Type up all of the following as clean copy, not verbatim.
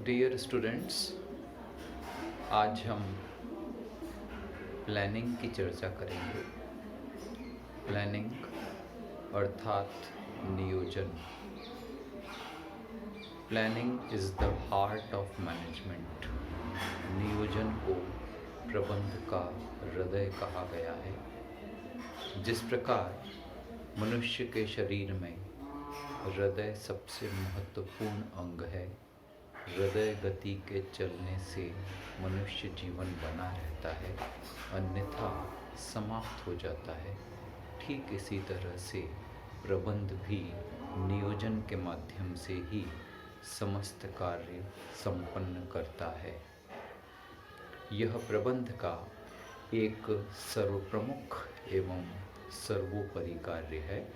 Dear students, आज हम planning की चर्चा करेंगे। प्लानिंग अर्थात नियोजन। Planning is the art of management. नियोजन को प्रबंध का हृदय कहा गया है। जिस प्रकार मनुष्य के शरीर में हृदय सबसे महत्वपूर्ण अंग है, हृदय गति के चलने से मनुष्य जीवन बना रहता है, अन्यथा समाप्त हो जाता है। ठीक इसी तरह से प्रबंध भी नियोजन के माध्यम से ही समस्त कार्य संपन्न करता है। यह प्रबंध का एक सर्वप्रमुख एवं सर्वोपरि कार्य है।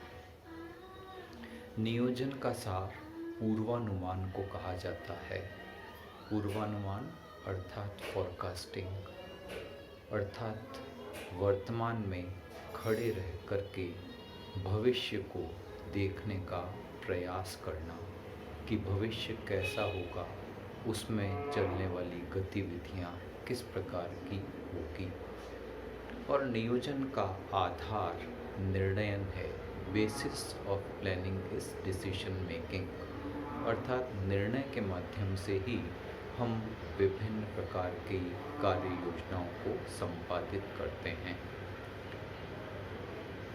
नियोजन का सार पूर्वानुमान को कहा जाता है। पूर्वानुमान अर्थात फॉरकास्टिंग, अर्थात वर्तमान में खड़े रह करके भविष्य को देखने का प्रयास करना कि भविष्य कैसा होगा, उसमें चलने वाली गतिविधियाँ किस प्रकार की होगी। और नियोजन का आधार निर्णयन है। Basis of planning is decision making, अर्थात निर्णय के माध्यम से ही हम विभिन्न प्रकार की कार्य योजनाओं को संपादित करते हैं।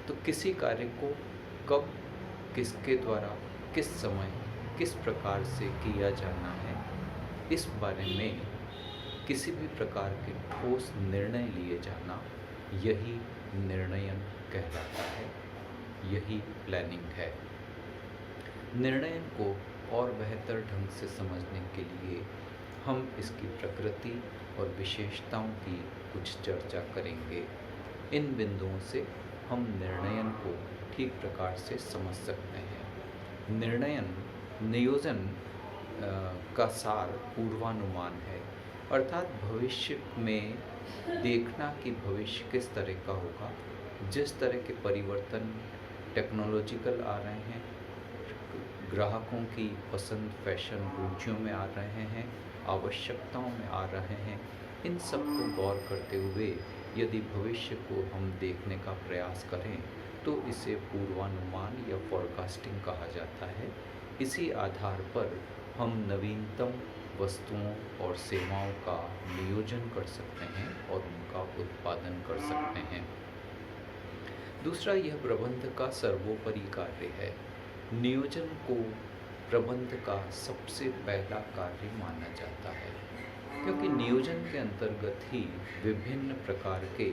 तो किसी कार्य को कब, किसके द्वारा, किस समय, किस प्रकार से किया जाना है, इस बारे में किसी भी प्रकार के ठोस निर्णय लिए जाना, यही निर्णयन कहलाता है, यही प्लानिंग है। निर्णयन को और बेहतर ढंग से समझने के लिए हम इसकी प्रकृति और विशेषताओं की कुछ चर्चा करेंगे। इन बिंदुओं से हम निर्णयन को ठीक प्रकार से समझ सकते हैं। नियोजन का सार पूर्वानुमान है, अर्थात भविष्य में देखना कि भविष्य किस तरह का होगा। जिस तरह के परिवर्तन टेक्नोलॉजिकल आ रहे हैं, ग्राहकों की पसंद फैशन रुचियों में आ रहे हैं, आवश्यकताओं में आ रहे हैं, इन सब को गौर करते हुए यदि भविष्य को हम देखने का प्रयास करें तो इसे पूर्वानुमान या फॉरकास्टिंग कहा जाता है। इसी आधार पर हम नवीनतम वस्तुओं और सेवाओं का नियोजन कर सकते हैं और उनका उत्पादन कर सकते हैं। दूसरा, यह प्रबंध का सर्वोपरि कार्य है। नियोजन को प्रबंध का सबसे पहला कार्य माना जाता है, क्योंकि नियोजन के अंतर्गत ही विभिन्न प्रकार के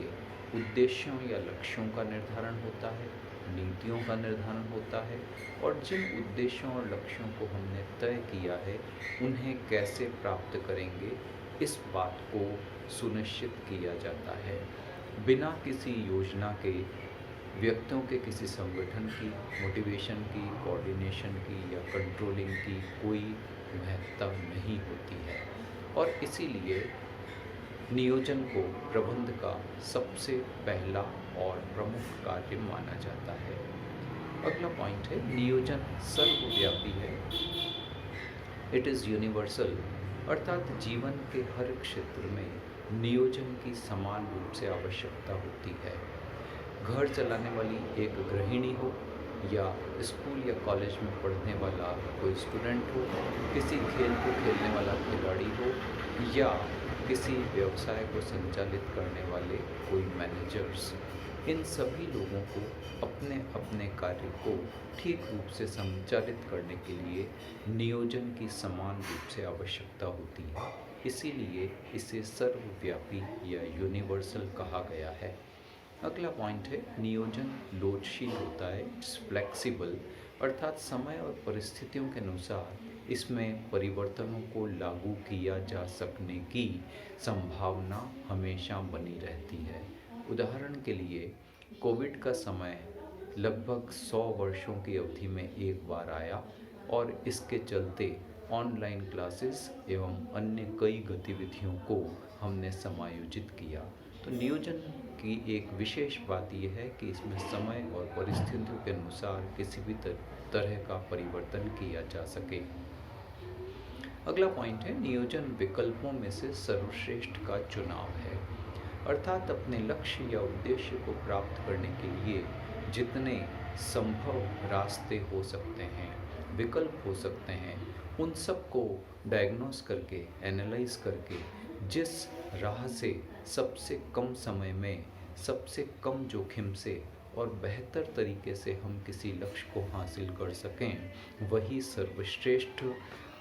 उद्देश्यों या लक्ष्यों का निर्धारण होता है, नीतियों का निर्धारण होता है, और जिन उद्देश्यों और लक्ष्यों को हमने तय किया है उन्हें कैसे प्राप्त करेंगे, इस बात को सुनिश्चित किया जाता है। बिना किसी योजना के व्यक्तियों के किसी संगठन की मोटिवेशन की, कोऑर्डिनेशन की या कंट्रोलिंग की कोई महत्ता नहीं होती है, और इसीलिए नियोजन को प्रबंध का सबसे पहला और प्रमुख कार्य माना जाता है। अगला पॉइंट है, नियोजन सर्वव्यापी है। इट इज़ यूनिवर्सल, अर्थात जीवन के हर क्षेत्र में नियोजन की समान रूप से आवश्यकता होती है। घर चलाने वाली एक गृहिणी हो, या स्कूल या कॉलेज में पढ़ने वाला कोई स्टूडेंट हो, किसी खेल को खेलने वाला खिलाड़ी हो, या किसी व्यवसाय को संचालित करने वाले कोई मैनेजर्स, इन सभी लोगों को अपने अपने कार्य को ठीक रूप से संचालित करने के लिए नियोजन की समान रूप से आवश्यकता होती है। इसीलिए इसे सर्वव्यापी या यूनिवर्सल कहा गया है। अगला पॉइंट है, नियोजन लोचशील होता है, इट्स फ्लेक्सिबल, अर्थात समय और परिस्थितियों के अनुसार इसमें परिवर्तनों को लागू किया जा सकने की संभावना हमेशा बनी रहती है। उदाहरण के लिए कोविड का समय लगभग 100 वर्षों की अवधि में एक बार आया, और इसके चलते ऑनलाइन क्लासेस एवं अन्य कई गतिविधियों को हमने समायोजित किया। तो नियोजन की एक विशेष बात यह है कि इसमें समय और परिस्थितियों के अनुसार किसी भी तरह का परिवर्तन किया जा सके। अगला पॉइंट है नियोजन विकल्पों में से सर्वश्रेष्ठ का चुनाव है। अर्थात अपने लक्ष्य या उद्देश्य को प्राप्त करने के लिए जितने संभव रास्ते हो सकते हैं, विकल्प हो सकते हैं, उन सब को डायग्नोस करके, एनालाइज करके जिस राह से सबसे कम समय में, सबसे कम जोखिम से और बेहतर तरीके से हम किसी लक्ष्य को हासिल कर सकें, वही सर्वश्रेष्ठ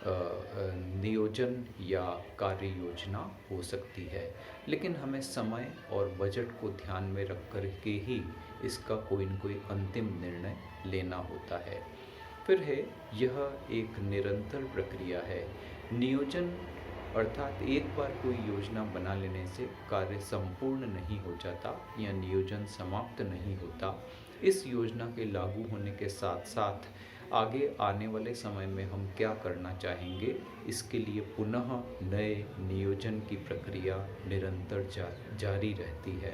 नियोजन या कार्य योजना हो सकती है। लेकिन हमें समय और बजट को ध्यान में रख कर के ही इसका कोई न कोई अंतिम निर्णय लेना होता है। फिर है यह एक निरंतर प्रक्रिया है। नियोजन अर्थात एक बार कोई योजना बना लेने से कार्य संपूर्ण नहीं हो जाता या नियोजन समाप्त नहीं होता। इस योजना के लागू होने के साथ साथ आगे आने वाले समय में हम क्या करना चाहेंगे, इसके लिए पुनः नए नियोजन की प्रक्रिया निरंतर जारी रहती है।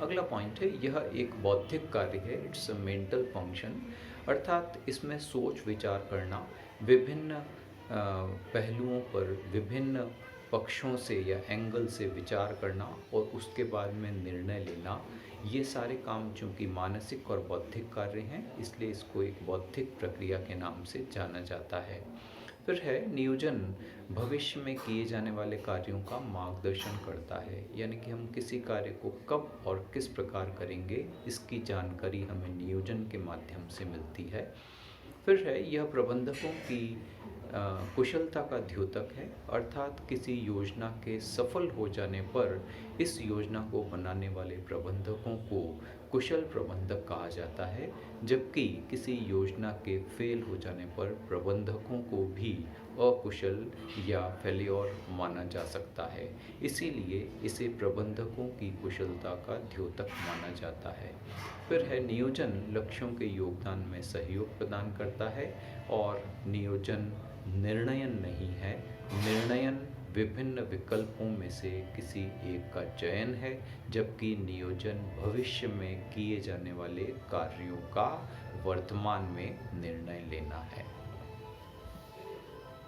अगला पॉइंट है यह एक बौद्धिक कार्य है, इट्स अ मेंटल फंक्शन। अर्थात इसमें सोच विचार करना, विभिन्न पहलुओं पर विभिन्न पक्षों से या एंगल से विचार करना और उसके बाद में निर्णय लेना, ये सारे काम चूँकि मानसिक और बौद्धिक कार्य हैं, इसलिए इसको एक बौद्धिक प्रक्रिया के नाम से जाना जाता है। फिर है नियोजन भविष्य में किए जाने वाले कार्यों का मार्गदर्शन करता है, यानी कि हम किसी कार्य को कब और किस प्रकार करेंगे, इसकी जानकारी हमें नियोजन के माध्यम से मिलती है। फिर है यह प्रबंधकों की कुशलता का द्योतक है। अर्थात किसी योजना के सफल हो जाने पर इस योजना को बनाने वाले प्रबंधकों को कुशल प्रबंधक कहा जाता है, जबकि किसी योजना के फेल हो जाने पर प्रबंधकों को भी अकुशल या फेल्योर माना जा सकता है। इसीलिए इसे प्रबंधकों की कुशलता का द्योतक माना जाता है। फिर है नियोजन लक्ष्यों के योगदान में सहयोग प्रदान करता है और नियोजन निर्णयन नहीं है। निर्णयन विभिन्न विकल्पों में से किसी एक का चयन है, जबकि नियोजन भविष्य में किए जाने वाले कार्यों का वर्तमान में निर्णय लेना है।